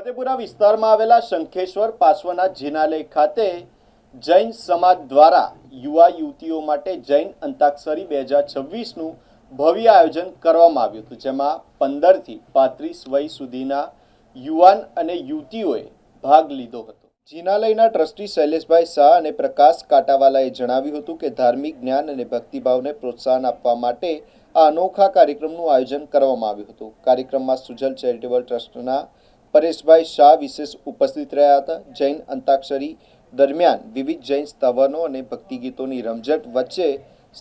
ફતેપુરા વિસ્તારમાં આવેલા શંખેશ્વર પાર્શ્વનાથ જિનાલય ખાતે જૈન સમાજ દ્વારા યુવા યુવતીઓ માટે જૈન અંતાક્ષરી 2026નું ભવ્ય આયોજન કરવામાં આવ્યું હતું, જેમાં 15 થી 35 વય સુધીના યુવાન અને યુવતીઓએ ભાગ લીધો હતો। જિનાલયના ટ્રસ્ટી શૈલેષભાઈ શાહ અને પ્રકાશ કાટાવાલાએ જણાવ્યું હતું કે ધાર્મિક જ્ઞાન અને ભક્તિભાવને પ્રોત્સાહન આપવા માટે આ અનોખા કાર્યક્રમનું આયોજન કરવામાં આવ્યું હતું। કાર્યક્રમમાં સુજલ ચેરિટેબલ ટ્રસ્ટના પરેશભાઈ શાહ વિશેષ ઉપસ્થિત રહ્યા હતા। જૈન અંતાક્ષરી દરમિયાન વિવિધ જૈન સ્થાવરો અને ભક્તિ ગીતોની રમઝટ વચ્ચે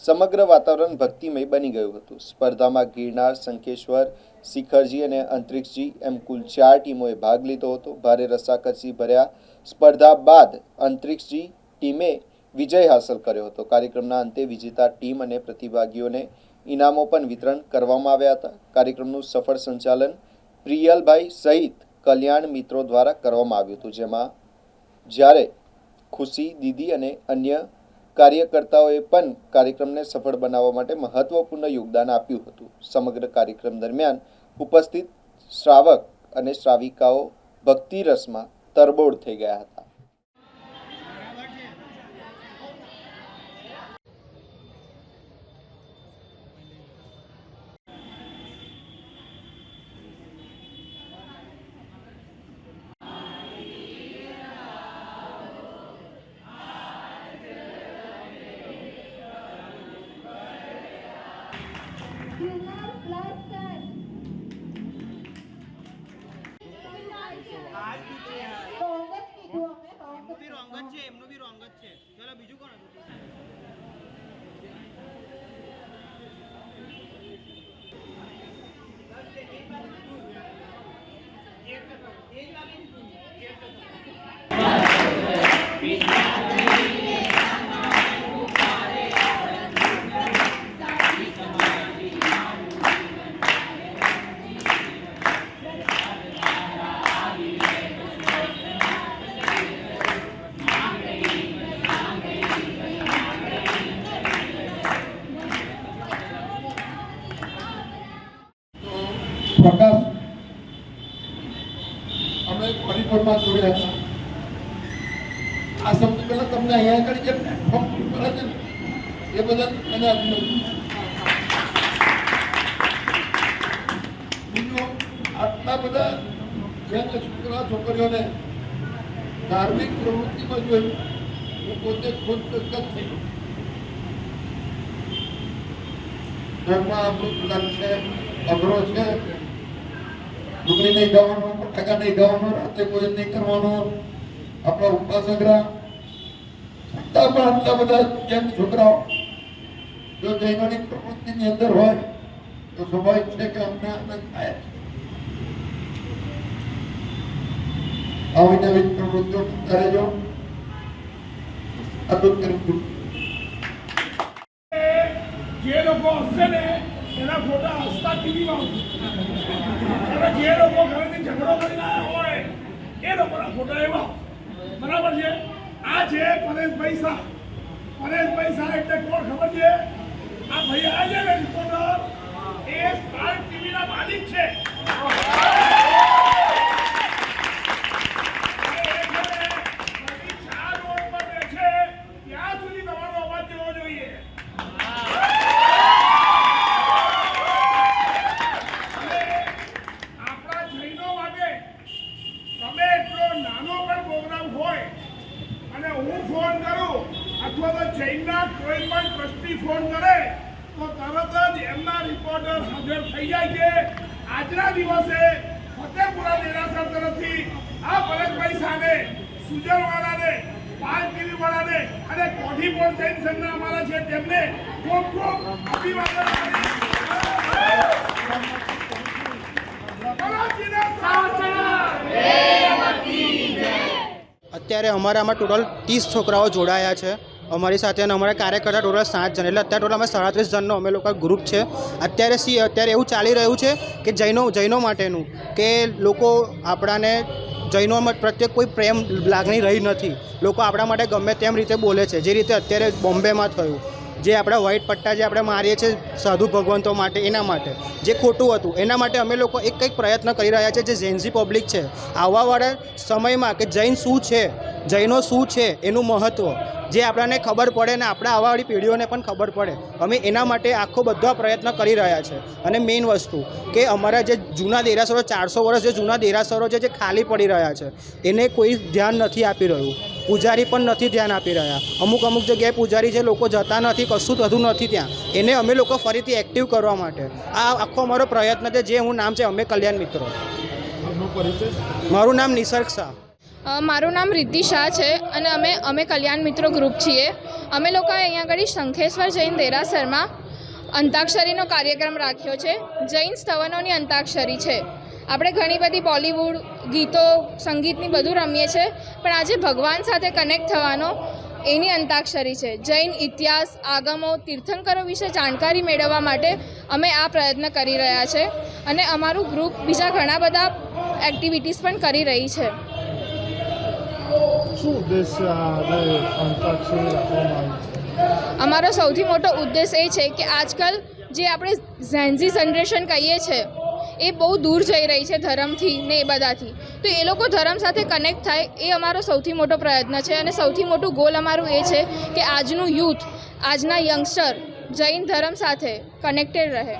સમગ્ર વાતાવરણ ભક્તિમય બની ગયું હતું। સ્પર્ધામાં ગિરનાર, શંખેશ્વર, શિખરજી અને અંતરિક્ષજી એમ કુલ 4 ટીમોએ ભાગ લીધો હતો। ભારે રસાકસી ભર્યા સ્પર્ધા બાદ અંતરિક્ષજી ટીમે વિજય હાંસલ કર્યો હતો। કાર્યક્રમના અંતે વિજેતા ટીમ અને પ્રતિભાગીઓને ઇનામો પણ વિતરણ કરવામાં આવ્યા હતા। કાર્યક્રમનું સફળ સંચાલન પ્રિયલભાઈ સહિત કલ્યાણ મિત્રો દ્વારા કરવામાં આવ્યું હતું, જેમાં જ્યારે ખુશી દીદી અને અન્ય કાર્યકર્તાઓએ પણ કાર્યક્રમને સફળ બનાવવા માટે મહત્વપૂર્ણ યોગદાન આપ્યું હતું। સમગ્ર કાર્યક્રમ દરમિયાન ઉપસ્થિત શ્રાવક અને શ્રાવિકાઓ ભક્તિ રસમાં તરબોળ થઈ ગયા હતા। प्रकाश અમે પરિપૂર્ણમાં જોડ્યા હતા। આ શબ્દ પહેલા તમને અહીંયા આગળ જે પ્લેટફોર્મ મળે છે ને એ બધા મને બીજું આટલા બધા યંગ છોકરા છોકરીઓને ધાર્મિક પ્રવૃત્તિમાં જોયું હું પોતે ખુદ ગદગદ થઈ ગયો। ઘરમાં અમૃત છે, અઘરો છે, ડુંગળી નહીં ગાવાનો, બટાકા નહીં ગાવાનો, રાતે કોઈ નહીં કરવાનો, આપણા ઉપવાસ અઘરા, છતાં પણ આટલા બધા યંગ છોકરાઓ જો જૈનોની પ્રવૃત્તિની અંદર હોય તો સ્વાભાવિક છે કે અમને આનંદ થાય। આવી નવી પ્રવૃત્તિઓ કરતા રહેજો। આટલું કરું જે લોકો હશે ને એના ફોટા હસતા ટીવીમાં અને જે લોકો ઘરેથી ઝઘડો કરીને આવ્યા હોય એ લોકોના ફોટા એવા બરાબર છે। આ છે પરેશભાઈ શાહ। પરેશભાઈ શાહ એટલે કોણ ખબર છે? આ ભાઈ આ છે ને રિપોર્ટર, એ સ્ટાર ટીવીના માલિક છે। કોઈ પણ ટ્રસ્ટી ફોન કરે તો તરત જ એમના રિપોર્ટર હાજર થઈ જાય છે। આજના દિવસે ફતેપુરા દેરાસર તરફથી આ પરેશભાઈ શાહને, સુજલવાળાને, પાલ ટીવી વાળાને અને કોઠીપોર જૈન સંઘના અમારા છે તેમને ખૂબ ખૂબ અભિવાદન અત્યારે અમારામાં ટોટલ 30 છોકરાઓ જોડાયા છે અમારી સાથે અને અમારા કાર્યકર્તા ટોટલ 7 જણ, એટલે અત્યારે ટોટલ અમે 37 જણનો અમે લોકો ગ્રુપ છે। અત્યારે એવું ચાલી રહ્યું છે કે જૈનો માટેનું કે લોકો આપણાને જૈનો પ્રત્યે કોઈ પ્રેમ લાગણી રહી નથી। લોકો આપણા માટે ગમે તેમ રીતે બોલે છે, જે રીતે અત્યારે બોમ્બેમાં થયું, જે આપણા વ્હાઇટ પટ્ટા જે આપણે મારીએ છીએ સાધુ ભગવંતો માટે, એના માટે જે ખોટું હતું એના માટે અમે લોકો એક કંઈક પ્રયત્ન કરી રહ્યા છે. જે ઝેન્ઝી પબ્લિક છે આવવાવાળા સમયમાં કે જૈન શું છે, જૈનો શું છે, એનું મહત્ત્વ જે આપણને ખબર પડે ને આપણે આવવાવાળી પેઢીઓને પણ ખબર પડે, અમે એના માટે આખો બધો પ્રયત્ન કરી રહ્યા છે. અને મેઇન વસ્તુ કે અમારા જે જૂના દેરાસરો 400 વર્ષ જે જૂના દેરાસરો છે જે ખાલી પડી રહ્યા છે એને કોઈ ધ્યાન નથી આપી રહ્યું, પૂજારી પણ નથી ધ્યાન આપી રહ્યા. અમુક જગ્યાએ પૂજારી છે, લોકો જતા નથી, કશું થતું નથી ત્યાં. એને અમે લોકો ફરીથી એક્ટિવ કરવા માટે આ આખો અમારો પ્રયત્ન છે. જે હું નામ છે અમે કલ્યાણ મિત્રો. મારું નામ નિસર્ગ શાહ. મારું નામ રિદ્ધિ શાહ છે અને અમે કલ્યાણ મિત્રો ગ્રુપ છીએ. અમે લોકોએ અહીંયા આગળ શંખેશ્વર જૈન દેરાસરમાં અંતાક્ષરીનો કાર્યક્રમ રાખ્યો છે. જૈન સ્થવનોની અંતાક્ષરી છે. આપણે ઘણી બધી બોલિવૂડ ગીતો, સંગીતની બધું રમીએ છીએ, પણ આજે ભગવાન સાથે કનેક્ટ થવાનો એની અંતાક્ષરી છે. જૈન ઇતિહાસ, આગમો, તીર્થંકરો વિશે જાણકારી મેળવવા માટે અમે આ પ્રયત્ન કરી રહ્યા છે અને અમારું ગ્રુપ બીજા ઘણા બધા એક્ટિવિટીઝ પણ કરી રહી છે. શું ઉદ્દેશ છે આ જે અંતાક્ષરી રાખવામાં આવી છે? અમારો સૌથી મોટો ઉદ્દેશ એ છે કે આજકાલ જે આપણે ઝેન્ઝી જનરેશન કહીએ છીએ એ બહુ દૂર જઈ રહી છે ધર્મથી ને એ બધાથી, તો એ લોકો ધર્મ સાથે કનેક્ટ થાય એ અમારો સૌથી મોટો પ્રયત્ન છે. અને સૌથી મોટું ગોલ અમારું એ છે કે આજનું યુથ, આજના યંગસ્ટર જૈન ધર્મ સાથે કનેક્ટેડ રહે.